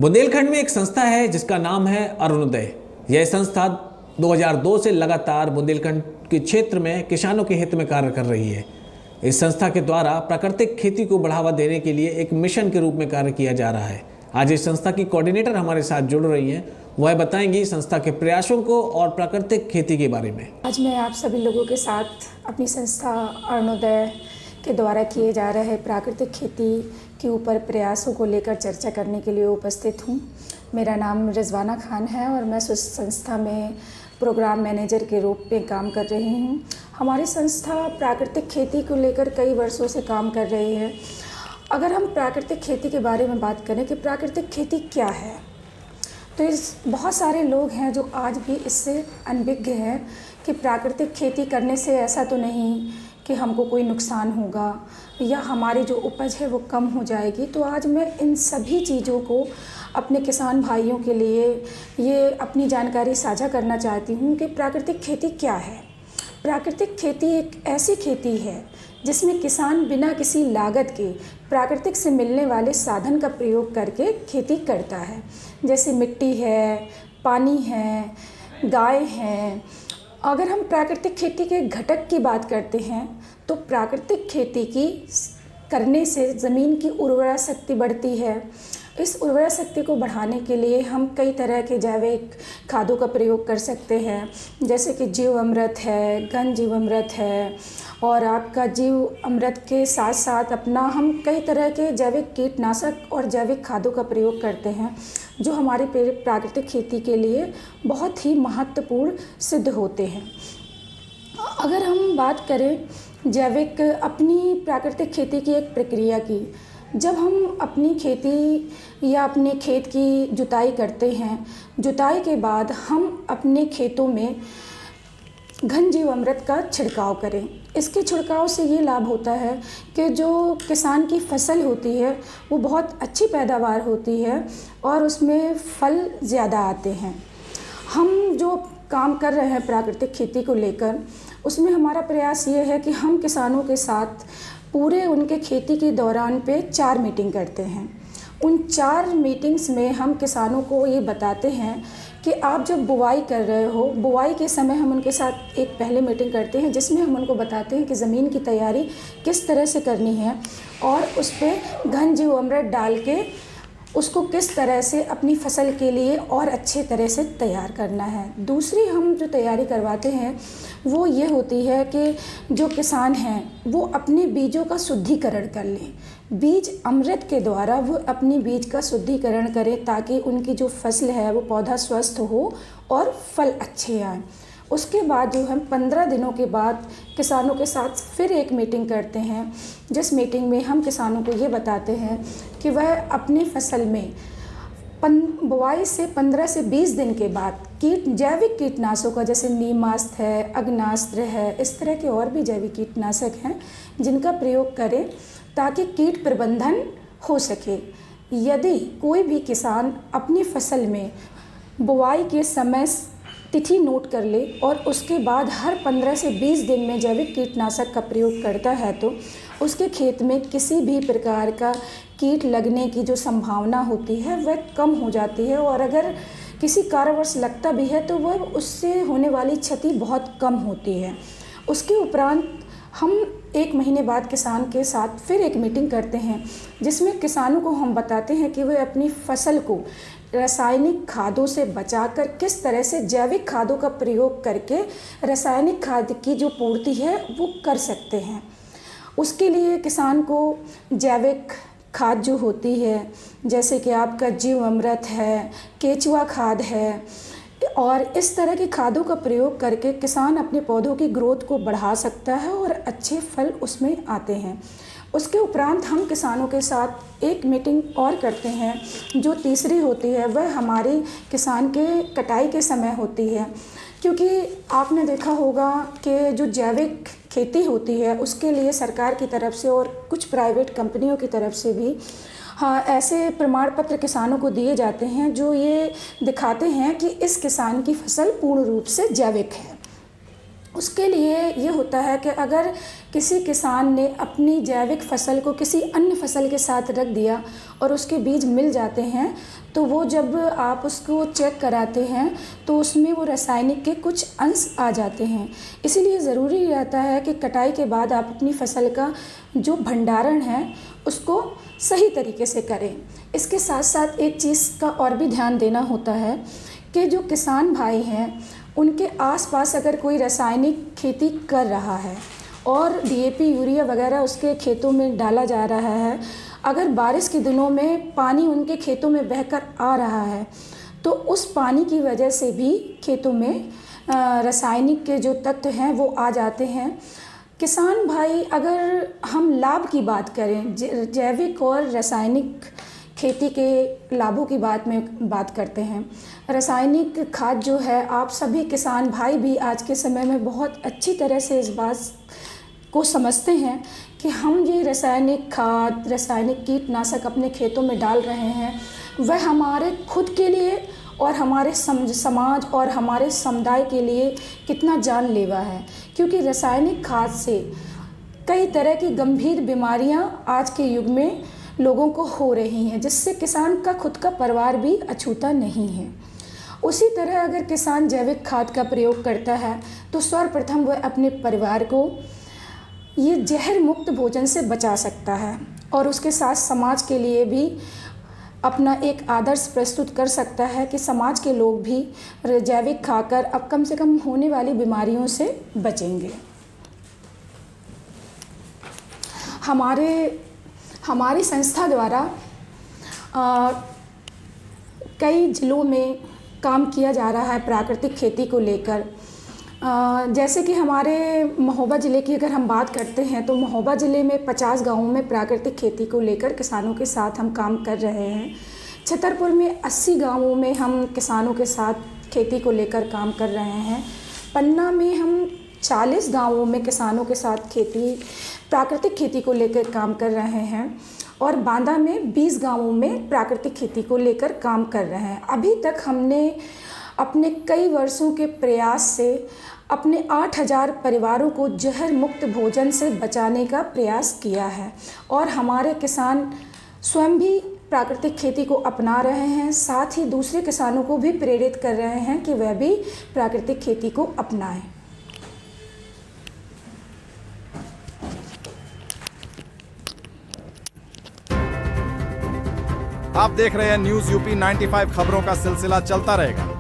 बुंदेलखंड में एक संस्था है जिसका नाम है अरुणोदय। यह संस्था 2002 से लगातार बुंदेलखंड के क्षेत्र में किसानों के हित में कार्य कर रही है। इस संस्था के द्वारा प्राकृतिक खेती को बढ़ावा देने के लिए एक मिशन के रूप में कार्य किया जा रहा है। आज इस संस्था की कोऑर्डिनेटर हमारे साथ जुड़ रही हैं। वह बताएंगी संस्था के प्रयासों को और प्राकृतिक खेती के बारे में। आज मैं आप सभी लोगों के साथ अपनी संस्था अरुणोदय के द्वारा किए जा रहे प्राकृतिक खेती के ऊपर प्रयासों को लेकर चर्चा करने के लिए उपस्थित हूँ। मेरा नाम रिजवाना खान है और मैं उस संस्था में प्रोग्राम मैनेजर के रूप में काम कर रही हूँ। हमारी संस्था प्राकृतिक खेती को लेकर कई वर्षों से काम कर रही है। अगर हम प्राकृतिक खेती के बारे में बात करें कि प्राकृतिक खेती क्या है, तो बहुत सारे लोग हैं जो आज भी इससे अनभिज्ञ हैं कि प्राकृतिक खेती करने से ऐसा तो नहीं कि हमको कोई नुकसान होगा या हमारी जो उपज है वो कम हो जाएगी। तो आज मैं इन सभी चीज़ों को अपने किसान भाइयों के लिए ये अपनी जानकारी साझा करना चाहती हूँ कि प्राकृतिक खेती क्या है। प्राकृतिक खेती एक ऐसी खेती है जिसमें किसान बिना किसी लागत के प्राकृतिक से मिलने वाले साधन का प्रयोग करके खेती करता है। जैसे मिट्टी है, पानी है, गाय है। अगर हम प्राकृतिक खेती के घटक की बात करते हैं तो प्राकृतिक खेती की करने से ज़मीन की उर्वरा शक्ति बढ़ती है। इस उर्वरा शक्ति को बढ़ाने के लिए हम कई तरह के जैविक खादों का प्रयोग कर सकते हैं, जैसे कि जीव अमृत है, घन जीव अमृत है, और आपका जीव अमृत के साथ साथ अपना हम कई तरह के जैविक कीटनाशक और जैविक खादों का प्रयोग करते हैं जो हमारी प्राकृतिक खेती के लिए बहुत ही महत्वपूर्ण सिद्ध होते हैं। अगर हम बात करें जैविक अपनी प्राकृतिक खेती की एक प्रक्रिया की, जब हम अपनी खेती या अपने खेत की जुताई करते हैं, जुताई के बाद हम अपने खेतों में घन जीव अमृत का छिड़काव करें। इसके छिड़काव से ये लाभ होता है कि जो किसान की फसल होती है वो बहुत अच्छी पैदावार होती है और उसमें फल ज़्यादा आते हैं। हम जो काम कर रहे हैं प्राकृतिक खेती को लेकर, उसमें हमारा प्रयास ये है कि हम किसानों के साथ पूरे उनके खेती के दौरान पे 4 मीटिंग करते हैं। उन 4 मीटिंग्स में हम किसानों को ये बताते हैं कि आप जब बुवाई कर रहे हो, बुवाई के समय हम उनके साथ एक पहले मीटिंग करते हैं जिसमें हम उनको बताते हैं कि ज़मीन की तैयारी किस तरह से करनी है और उस पर घन जीव अमृत डाल के उसको किस तरह से अपनी फसल के लिए और अच्छे तरह से तैयार करना है। दूसरी हम जो तैयारी करवाते हैं वो ये होती है कि जो किसान हैं वो अपने बीजों का शुद्धिकरण कर लें। बीज अमृत के द्वारा वो अपनी बीज का शुद्धिकरण करें ताकि उनकी जो फसल है वो पौधा स्वस्थ हो और फल अच्छे आएँ। उसके बाद जो हम 15 दिनों के बाद किसानों के साथ फिर एक मीटिंग करते हैं, जिस मीटिंग में हम किसानों को ये बताते हैं कि वह अपनी फसल में बुआई से 15 से 20 दिन के बाद जैविक कीटनाशकों का, जैसे नीमास्त्र है, अग्नास्त्र है, इस तरह के और भी जैविक कीटनाशक हैं जिनका प्रयोग करें ताकि कीट प्रबंधन हो सके। यदि कोई भी किसान अपनी फसल में बुआई के समय तिथि नोट कर ले और उसके बाद हर 15 से 20 दिन में जैविक कीटनाशक का प्रयोग करता है तो उसके खेत में किसी भी प्रकार का कीट लगने की जो संभावना होती है वह कम हो जाती है, और अगर किसी कारणवश लगता भी है तो वह उससे होने वाली क्षति बहुत कम होती है। उसके उपरांत हम 1 महीने बाद किसान के साथ फिर एक मीटिंग करते हैं जिसमें किसानों को हम बताते हैं कि वे अपनी फसल को रासायनिक खादों से बचाकर किस तरह से जैविक खादों का प्रयोग करके रासायनिक खाद की जो पूर्ति है वो कर सकते हैं। उसके लिए किसान को जैविक खाद जो होती है, जैसे कि आपका जीव अमृत है, केचुआ खाद है, और इस तरह की खादों का प्रयोग करके किसान अपने पौधों की ग्रोथ को बढ़ा सकता है और अच्छे फल उसमें आते हैं। उसके उपरांत हम किसानों के साथ एक मीटिंग और करते हैं जो तीसरी होती है, वह हमारी किसान के कटाई के समय होती है। क्योंकि आपने देखा होगा कि जो जैविक खेती होती है उसके लिए सरकार की तरफ से और कुछ प्राइवेट कंपनियों की तरफ से भी ऐसे प्रमाण पत्र किसानों को दिए जाते हैं जो ये दिखाते हैं कि इस किसान की फसल पूर्ण रूप से जैविक है। उसके लिए ये होता है कि अगर किसी किसान ने अपनी जैविक फसल को किसी अन्य फसल के साथ रख दिया और उसके बीज मिल जाते हैं, तो वो जब आप उसको चेक कराते हैं तो उसमें वो रासायनिक के कुछ अंश आ जाते हैं। इसीलिए ज़रूरी रहता है कि कटाई के बाद आप अपनी फसल का जो भंडारण है उसको सही तरीके से करें। इसके साथ साथ एक चीज़ का और भी ध्यान देना होता है कि जो किसान भाई हैं उनके आसपास अगर कोई रासायनिक खेती कर रहा है और डीएपी यूरिया वगैरह उसके खेतों में डाला जा रहा है, अगर बारिश के दिनों में पानी उनके खेतों में बहकर आ रहा है तो उस पानी की वजह से भी खेतों में रासायनिक के जो तत्व हैं वो आ जाते हैं। किसान भाई, अगर हम लाभ की बात करें, जैविक और रासायनिक खेती के लाभों की बात करते हैं। रासायनिक खाद जो है, आप सभी किसान भाई भी आज के समय में बहुत अच्छी तरह से इस बात को समझते हैं कि हम ये रासायनिक खाद, रासायनिक कीटनाशक अपने खेतों में डाल रहे हैं, वह हमारे खुद के लिए और हमारे समाज और हमारे समुदाय के लिए कितना जानलेवा है। क्योंकि रासायनिक खाद से कई तरह की गंभीर बीमारियां आज के युग में लोगों को हो रही हैं, जिससे किसान का खुद का परिवार भी अछूता नहीं है। उसी तरह अगर किसान जैविक खाद का प्रयोग करता है तो सर्वप्रथम वह अपने परिवार को ये जहर मुक्त भोजन से बचा सकता है और उसके साथ समाज के लिए भी अपना एक आदर्श प्रस्तुत कर सकता है कि समाज के लोग भी जैविक खाकर अब कम से कम होने वाली बीमारियों से बचेंगे। हमारी संस्था द्वारा कई जिलों में काम किया जा रहा है प्राकृतिक खेती को लेकर। जैसे कि हमारे महोबा ज़िले की अगर हम बात करते हैं तो महोबा ज़िले में 50 गांवों में प्राकृतिक खेती को लेकर किसानों के साथ हम काम कर रहे हैं। छतरपुर में 80 गांवों में हम किसानों के साथ खेती को लेकर काम कर रहे हैं। पन्ना में हम 40 गांवों में किसानों के साथ प्राकृतिक खेती को लेकर काम कर रहे हैं और बांदा में 20 गांवों में प्राकृतिक खेती को लेकर काम कर रहे हैं। अभी तक हमने अपने कई वर्षों के प्रयास से अपने 8000 परिवारों को जहर मुक्त भोजन से बचाने का प्रयास किया है और हमारे किसान स्वयं भी प्राकृतिक खेती को अपना रहे हैं, साथ ही दूसरे किसानों को भी प्रेरित कर रहे हैं कि वह भी प्राकृतिक खेती को अपनाएं। आप देख रहे हैं न्यूज़ यूपी 95 खबरों का सिलसिला चलता रहेगा।